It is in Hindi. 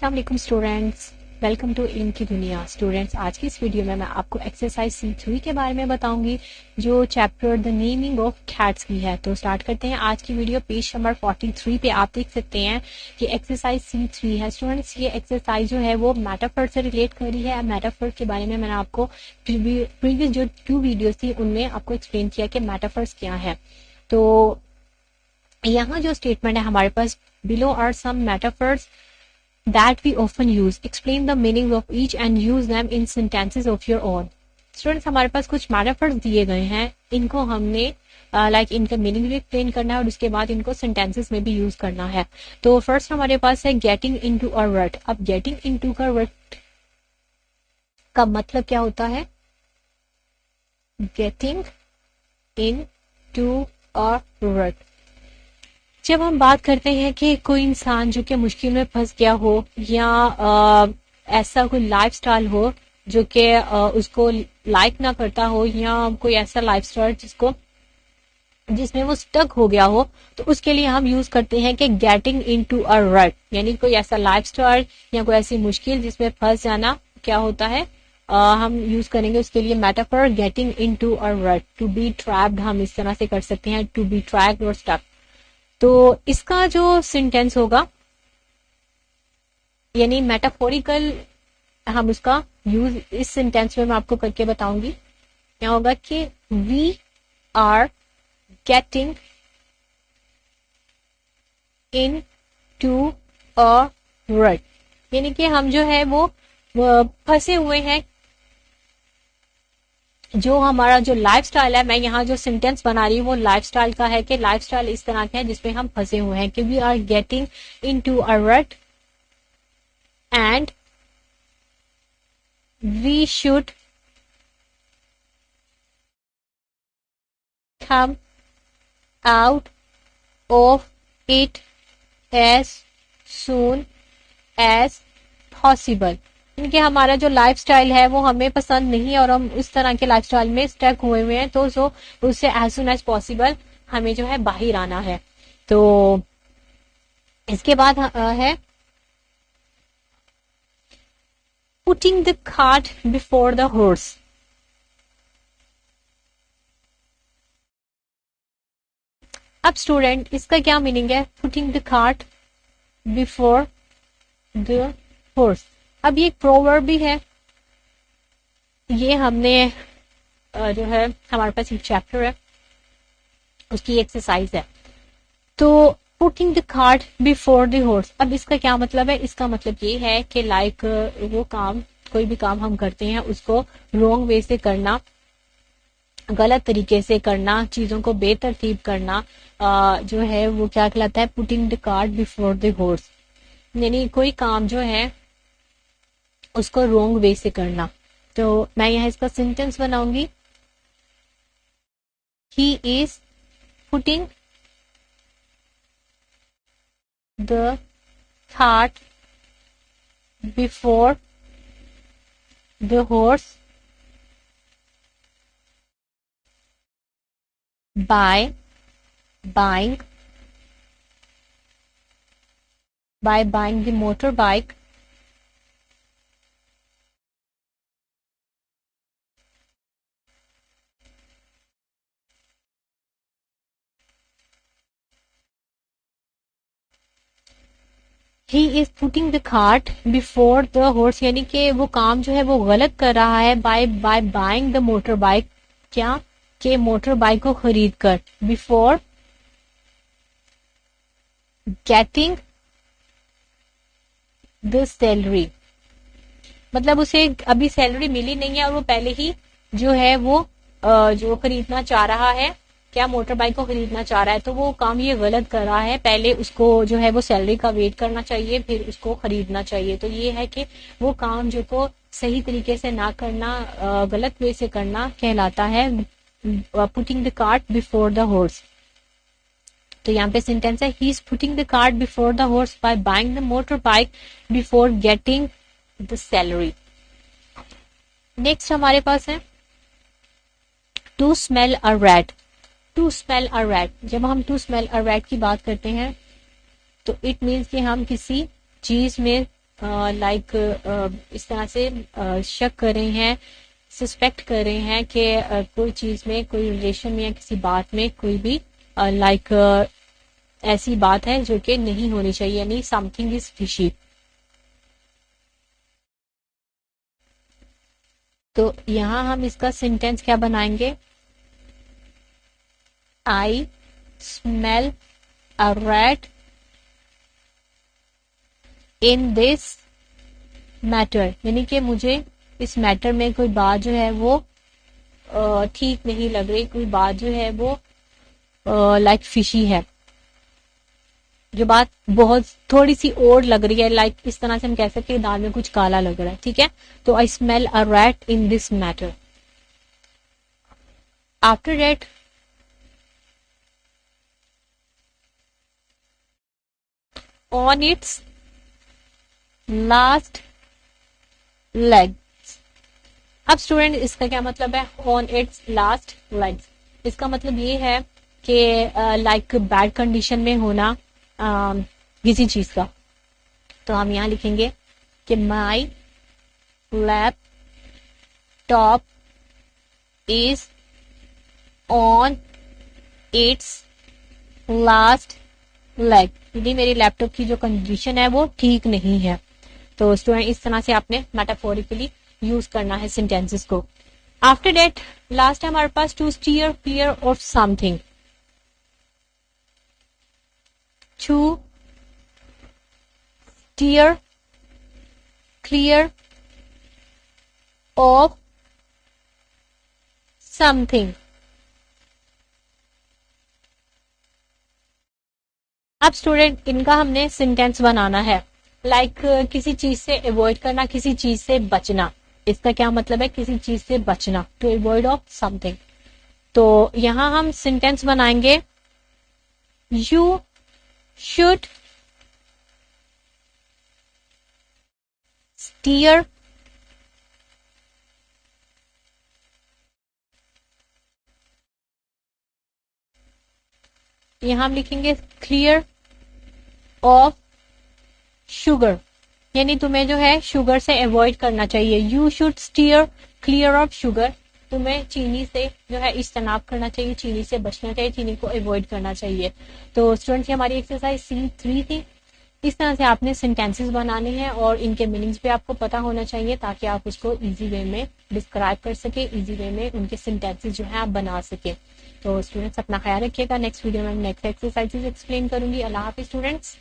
अस्सलाम वालेकुम स्टूडेंट्स, वेलकम टू इल्म की दुनिया। स्टूडेंट्स, आज की इस वीडियो में मैं आपको एक्सरसाइज C3 के बारे में बताऊंगी जो chapter the naming of cats की है। तो स्टार्ट करते हैं आज की वीडियो। पेज नंबर 43 पे आप देख सकते हैं कि एक्सरसाइज C3 है। स्टूडेंट्स, ये एक्सरसाइज जो है वो मेटाफर से रिलेट कर रही है। मेटाफर के बारे में मैंने आपको प्रीवियस जो 2 वीडियोस थी उनमें आपको एक्सप्लेन किया कि मेटाफर्स क्या है। तो यहाँ जो स्टेटमेंट है हमारे पास, below are some metaphors that we often use. Explain the meaning of each and use them in sentences of your own. Students, हमारे पास कुछ मेटाफर्स दिए गए हैं, इनको हमने इनका मीनिंग भी एक्सप्लेन करना है और उसके बाद इनको सेंटेंसेस में भी यूज करना है। तो फर्स्ट हमारे पास है गेटिंग इनटू अ रट। अब गेटिंग इनटू का रट का मतलब क्या होता है? गेटिंग इन टू अ रट, जब हम बात करते हैं कि कोई इंसान जो कि मुश्किल में फंस गया हो या ऐसा कोई लाइफस्टाइल हो जो कि उसको लाइक ना करता हो, या कोई ऐसा लाइफस्टाइल जिसमें वो स्टक हो गया हो, तो उसके लिए हम यूज करते हैं कि गेटिंग इनटू अ रट, यानी कोई ऐसा लाइफस्टाइल या कोई ऐसी मुश्किल जिसमें फंस जाना क्या होता है, हम यूज करेंगे उसके लिए मेटाफर गेटिंग इनटू अ रट। टू बी ट्रैप्ड हम इस तरह से कर सकते हैं, टू बी ट्रैप्ड और स्टक। तो इसका जो सेंटेंस होगा, यानी मेटाफोरिकल, हम उसका यूज इस सेंटेंस में मैं आपको करके बताऊंगी। क्या होगा कि we are getting into a rut, यानी कि हम जो है वो फंसे हुए हैं। जो हमारा जो लाइफस्टाइल है, मैं यहाँ जो सेंटेंस बना रही हूँ वो लाइफस्टाइल का है कि लाइफस्टाइल इस तरह का है जिसमें हम फंसे हुए हैं कि we are getting into a rut and we should come out of it as soon as possible। इनके हमारा जो लाइफस्टाइल है वो हमें पसंद नहीं है और हम उस तरह के लाइफस्टाइल में स्टक हुए हैं, तो जो उससे एज सुन एज पॉसिबल हमें जो है बाहर आना है। तो इसके बाद है putting the cart before the horse. अब स्टूडेंट, इसका क्या मीनिंग है? Putting the cart before the horse. अब ये एक प्रोवर्ब भी है, ये हमने जो है हमारे पास एक चैप्टर है उसकी एक्सरसाइज है। तो putting the cart before the horse, अब इसका क्या मतलब है? इसका मतलब ये है कि लाइक वो काम, कोई भी काम हम करते हैं उसको रॉन्ग वे से करना, गलत तरीके से करना, चीजों को बेतरतीब करना, जो है वो क्या कहलाता है? Putting the cart before the horse, यानी कोई काम जो है उसको रॉन्ग वे से करना। तो मैं यहाँ इसका सेंटेंस बनाऊंगी, ही is putting the cart before the horse by buying the motorbike he is putting the cart before the horse, यानी कि वो काम जो है वो गलत कर रहा है bye buying the motor bike, क्या के मोटर बाइक को खरीद कर, बिफोर गेटिंग द सैलरी, मतलब उसे अभी सैलरी मिली नहीं है और वो पहले ही जो है वो जो खरीदना चाह रहा है, क्या मोटर बाइक को खरीदना चाह रहा है, तो वो काम ये गलत कर रहा है। पहले उसको जो है वो सैलरी का वेट करना चाहिए, फिर उसको खरीदना चाहिए। तो ये है कि वो काम जो को सही तरीके से ना करना, गलत वे से करना कहलाता है putting the cart before the horse. तो यहाँ पे सेंटेंस है, he is putting the cart before the horse by buying the motor bike before getting the salary. Next हमारे पास है to smell a rat. To smell a rat, जब हम टू स्मेल अ रैट की बात करते हैं तो इट मीन्स कि हम किसी चीज में लाइक इस तरह से शक कर रहे हैं, सस्पेक्ट कर रहे हैं कि कोई चीज में, कोई रिलेशन में या किसी बात में कोई भी लाइक ऐसी बात है जो कि नहीं होनी चाहिए, यानी समथिंग इज फिशी। तो यहां हम इसका सेंटेंस क्या बनाएंगे? I smell a rat in this matter, यानी कि मुझे इस मैटर में कोई बात जो है वो ठीक नहीं लग रही, कोई बात जो है वो लाइक फिशी है, जो बात बहुत थोड़ी सी और लग रही है, लाइक इस तरह से हम कह सकते हैं दाल में कुछ काला लग रहा है, ठीक है। तो I smell a rat in this matter. After that on it's last leg. अब स्टूडेंट इसका क्या मतलब है? ऑन इट्स लास्ट लेग्स, इसका मतलब ये है कि लाइक बैड कंडीशन में होना किसी चीज का। तो हम यहां लिखेंगे कि my laptop is on it's last leg, यानी मेरी लैपटॉप की जो कंडीशन है वो ठीक नहीं है। तो स्टूडेंट इस तरह से आपने मेटाफोरिकली यूज करना है सेंटेंसेस को। आफ्टर दैट लास्ट है हमारे पास to steer clear of something. To steer clear of something. अब स्टूडेंट इनका हमने सेंटेंस बनाना है, लाइक किसी चीज से अवॉइड करना, किसी चीज से बचना। इसका क्या मतलब है? किसी चीज से बचना, टू अवॉइड ऑफ समथिंग। तो यहां हम सेंटेंस बनाएंगे यू शुड स्टीयर यहां हम लिखेंगे क्लियर ऑफ शुगर, यानी तुम्हें जो है शुगर से अवॉइड करना चाहिए। You should steer clear of sugar, तुम्हें चीनी से जो है इज्तनाब करना चाहिए, चीनी से बचना चाहिए, चीनी को अवॉइड करना चाहिए। तो स्टूडेंट्स हमारी एक्सरसाइज C3 थी। इस तरह से आपने सेंटेंसेस बनाने हैं और इनके मीनिंग्स भी आपको पता होना चाहिए, ताकि आप उसको इजी वे में डिस्क्राइब कर सके, इजी वे में उनके सेंटेंसेस जो है आप बना सके। तो स्टूडेंट्स अपना ख्याल रखिएगा। नेक्स्ट वीडियो में नेक्स्ट एक्सरसाइजेस एक्सप्लेन करूंगी। अल्लाह हाफिज स्टूडेंट्स।